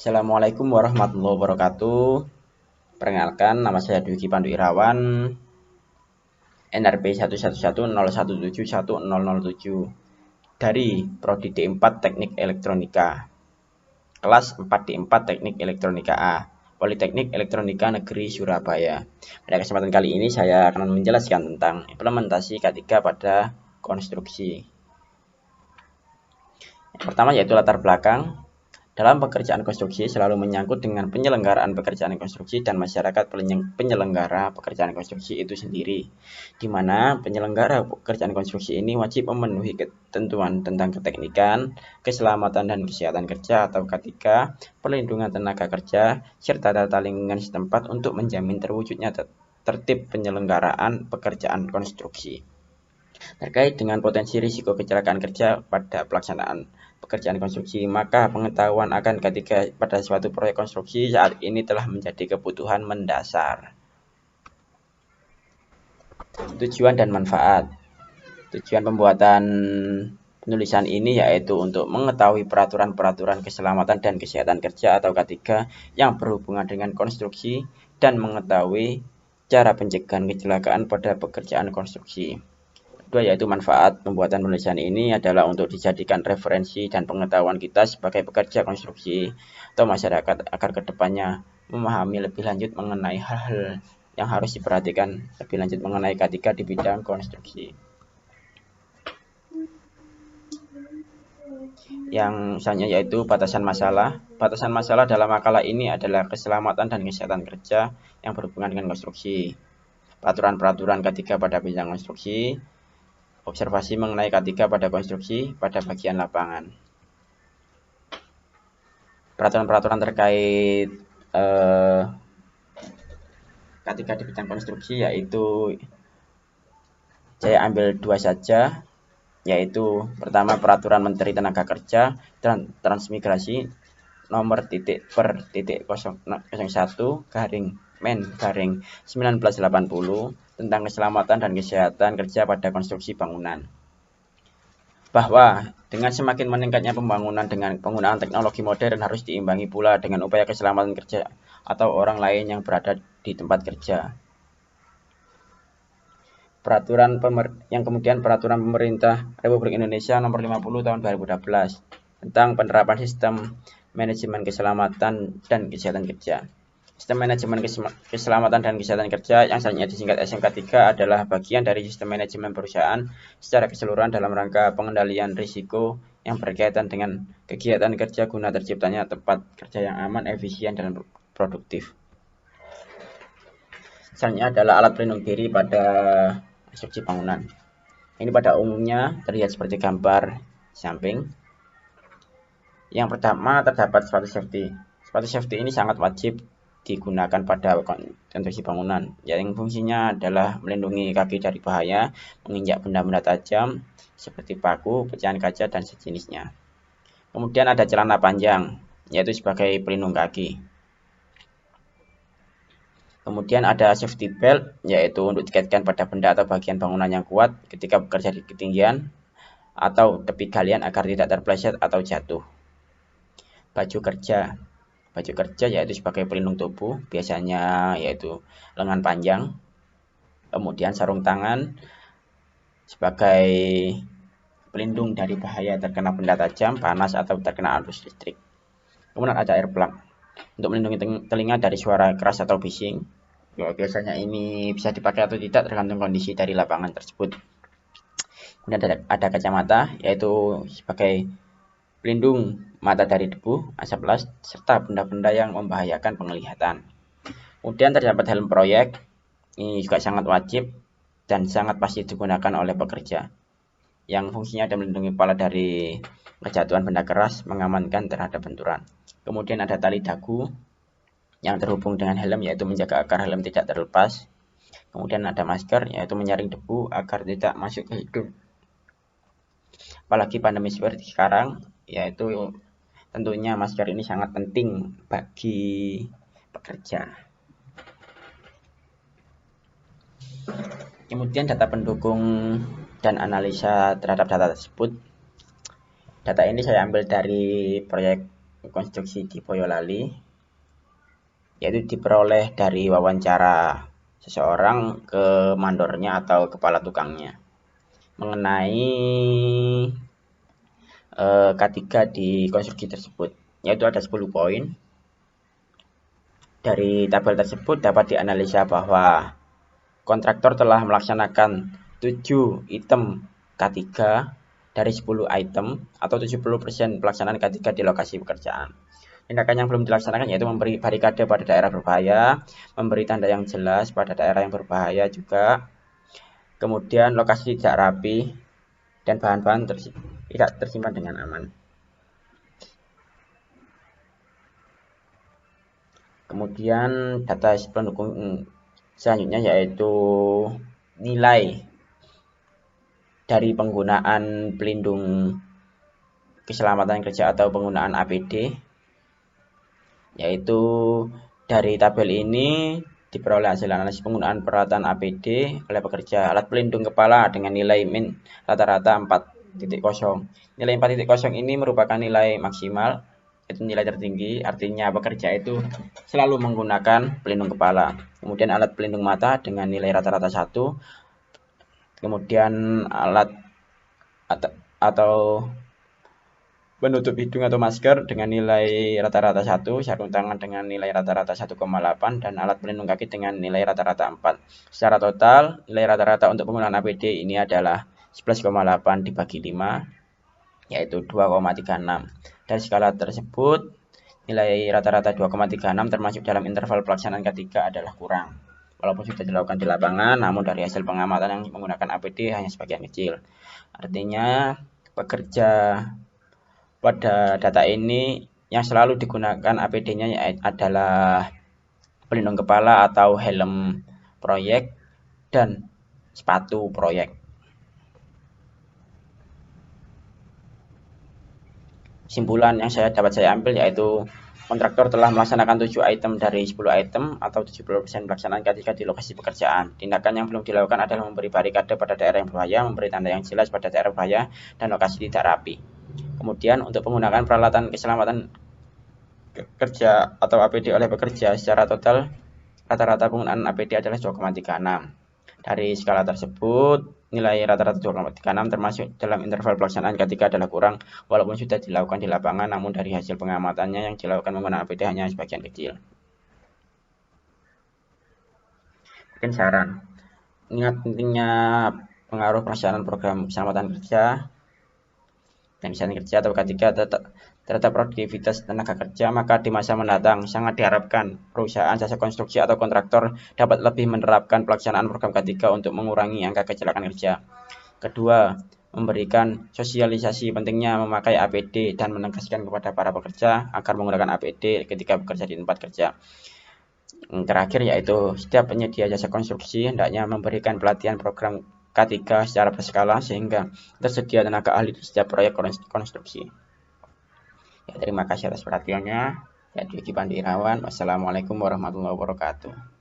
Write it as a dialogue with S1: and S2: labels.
S1: Assalamualaikum warahmatullahi wabarakatuh. Perkenalkan, nama saya Dwiki Pandu Irawan, NRP 11101171007 dari Prodi D4 Teknik Elektronika, kelas 4 D4 Teknik Elektronika A, Politeknik Elektronika Negeri Surabaya. Pada kesempatan kali ini saya akan menjelaskan tentang implementasi K3 pada konstruksi. Yang pertama yaitu latar belakang. Dalam pekerjaan konstruksi selalu menyangkut dengan penyelenggaraan pekerjaan konstruksi dan masyarakat penyelenggara pekerjaan konstruksi itu sendiri, di mana penyelenggara pekerjaan konstruksi ini wajib memenuhi ketentuan tentang keteknikan, keselamatan dan kesehatan kerja atau K3, perlindungan tenaga kerja, serta tata lingkungan setempat untuk menjamin terwujudnya tertib penyelenggaraan pekerjaan konstruksi. Terkait dengan potensi risiko kecelakaan kerja pada pelaksanaan pekerjaan konstruksi, maka pengetahuan akan K3 pada suatu proyek konstruksi saat ini telah menjadi kebutuhan mendasar. Tujuan dan manfaat. Tujuan pembuatan penulisan ini yaitu untuk mengetahui peraturan-peraturan keselamatan dan kesehatan kerja atau K3 yang berhubungan dengan konstruksi dan mengetahui cara pencegahan kecelakaan pada pekerjaan konstruksi. Kedua yaitu manfaat pembuatan penulisan ini adalah untuk dijadikan referensi dan pengetahuan kita sebagai pekerja konstruksi atau masyarakat agar kedepannya memahami lebih lanjut mengenai hal-hal yang harus diperhatikan lebih lanjut mengenai K3 di bidang konstruksi. Yang selanjutnya yaitu batasan masalah. Batasan masalah dalam makalah ini adalah keselamatan dan kesehatan kerja yang berhubungan dengan konstruksi, peraturan-peraturan K3 pada bidang konstruksi, observasi mengenai K3 pada konstruksi pada bagian lapangan. Peraturan-peraturan terkait K3 di bidang konstruksi yaitu saya ambil dua saja, yaitu pertama Peraturan Menteri Tenaga Kerja dan Transmigrasi nomor per 01/Men/1980 tentang keselamatan dan kesehatan kerja pada konstruksi bangunan. Bahwa dengan semakin meningkatnya pembangunan dengan penggunaan teknologi modern harus diimbangi pula dengan upaya keselamatan kerja atau orang lain yang berada di tempat kerja. Kemudian Peraturan Pemerintah Republik Indonesia Nomor 50 Tahun 2012 tentang penerapan sistem manajemen keselamatan dan kesehatan kerja. Sistem manajemen keselamatan dan kesehatan kerja yang selanjutnya disingkat SMK3 adalah bagian dari sistem manajemen perusahaan secara keseluruhan dalam rangka pengendalian risiko yang berkaitan dengan kegiatan kerja guna terciptanya tempat kerja yang aman, efisien, dan produktif. Selanjutnya adalah alat pelindung diri pada konstruksi bangunan. Ini pada umumnya terlihat seperti gambar samping. Yang pertama terdapat sepatu safety. Sepatu safety ini sangat wajib digunakan pada konstruksi bangunan, yang fungsinya adalah melindungi kaki dari bahaya menginjak benda-benda tajam seperti paku, pecahan kaca, dan sejenisnya. Kemudian ada celana panjang, yaitu sebagai pelindung kaki. Kemudian ada safety belt, yaitu untuk dikaitkan pada benda atau bagian bangunan yang kuat ketika bekerja di ketinggian atau tepi galian agar tidak terpeleset atau jatuh. Baju kerja yaitu sebagai pelindung tubuh, biasanya yaitu lengan panjang. Kemudian sarung tangan sebagai pelindung dari bahaya terkena benda tajam, panas, atau terkena arus listrik. Kemudian ada earplug untuk melindungi telinga dari suara keras atau bising. Biasanya ini bisa dipakai atau tidak tergantung kondisi dari lapangan tersebut. Kemudian ada kacamata, yaitu sebagai pelindung mata dari debu, asap las, serta benda-benda yang membahayakan penglihatan. Kemudian terdapat helm proyek, ini juga sangat wajib dan sangat pasti digunakan oleh pekerja, yang fungsinya ada melindungi kepala dari kejatuhan benda keras, mengamankan terhadap benturan. Kemudian ada tali dagu yang terhubung dengan helm, yaitu menjaga agar helm tidak terlepas. Kemudian ada masker, yaitu menyaring debu agar tidak masuk ke hidung. Apalagi pandemi seperti sekarang, yaitu tentunya masker ini sangat penting bagi pekerja. Kemudian data pendukung dan analisa terhadap data tersebut. Data ini saya ambil dari proyek konstruksi di Boyolali, yaitu diperoleh dari wawancara seseorang ke mandornya atau kepala tukangnya mengenai K3 di konstruksi tersebut, yaitu ada 10 poin. Dari tabel tersebut dapat dianalisa bahwa kontraktor telah melaksanakan 7 item K3 dari 10 item atau 70% pelaksanaan K3 di lokasi pekerjaan. Tindakan yang belum dilaksanakan yaitu memberi barikade pada daerah berbahaya, memberi tanda yang jelas pada daerah yang berbahaya juga, kemudian lokasi tidak rapi, dan bahan-bahan tidak tersimpan dengan aman. Kemudian data pendukung selanjutnya yaitu nilai dari penggunaan pelindung keselamatan kerja atau penggunaan APD, yaitu dari tabel ini diperoleh hasil analisis penggunaan peralatan APD oleh pekerja. Alat pelindung kepala dengan nilai min rata-rata 4.0. Nilai 4.0 ini merupakan nilai maksimal, itu nilai tertinggi, artinya pekerja itu selalu menggunakan pelindung kepala. Kemudian alat pelindung mata dengan nilai rata-rata 1. Kemudian alat atau penutup hidung atau masker dengan nilai rata-rata 1, sarung tangan dengan nilai rata-rata 1,8, dan alat pelindung kaki dengan nilai rata-rata 4. Secara total, nilai rata-rata untuk penggunaan APD ini adalah 11,8 dibagi 5, yaitu 2,36. Dari skala tersebut, nilai rata-rata 2,36 termasuk dalam interval pelaksanaan K3 adalah kurang. Walaupun sudah dilakukan di lapangan, namun dari hasil pengamatan yang menggunakan APD hanya sebagian kecil. Artinya, pekerja pada data ini yang selalu digunakan APD-nya adalah pelindung kepala atau helm proyek dan sepatu proyek. Kesimpulan yang dapat saya ambil yaitu kontraktor telah melaksanakan 7 item dari 10 item atau 70% pelaksanaan K3 di lokasi pekerjaan. Tindakan yang belum dilakukan adalah memberi barikade pada daerah yang berbahaya, memberi tanda yang jelas pada daerah berbahaya, dan lokasi tidak rapi. Kemudian untuk penggunaan peralatan keselamatan kerja atau APD oleh pekerja, secara total rata-rata penggunaan APD adalah 2,36. Dari skala tersebut, nilai rata-rata 2,36 termasuk dalam interval pelaksanaan K3 adalah kurang, walaupun sudah dilakukan di lapangan, namun dari hasil pengamatannya yang dilakukan menggunakan APD hanya sebagian kecil. Mungkin saran, ingat pentingnya pengaruh pelaksanaan program keselamatan kerja dan desain kerja atau K3 terhadap produktivitas tenaga kerja, maka di masa mendatang sangat diharapkan perusahaan jasa konstruksi atau kontraktor dapat lebih menerapkan pelaksanaan program K3 untuk mengurangi angka kecelakaan kerja. Kedua, memberikan sosialisasi pentingnya memakai APD dan menegaskan kepada para pekerja agar menggunakan APD ketika bekerja di tempat kerja. Terakhir yaitu setiap penyedia jasa konstruksi hendaknya memberikan pelatihan program K3 secara berskala sehingga tersedia tenaga ahli di setiap proyek konstruksi. Ya, terima kasih atas perhatiannya. Saya Dwiki Pandirawan. Wassalamualaikum warahmatullahi wabarakatuh.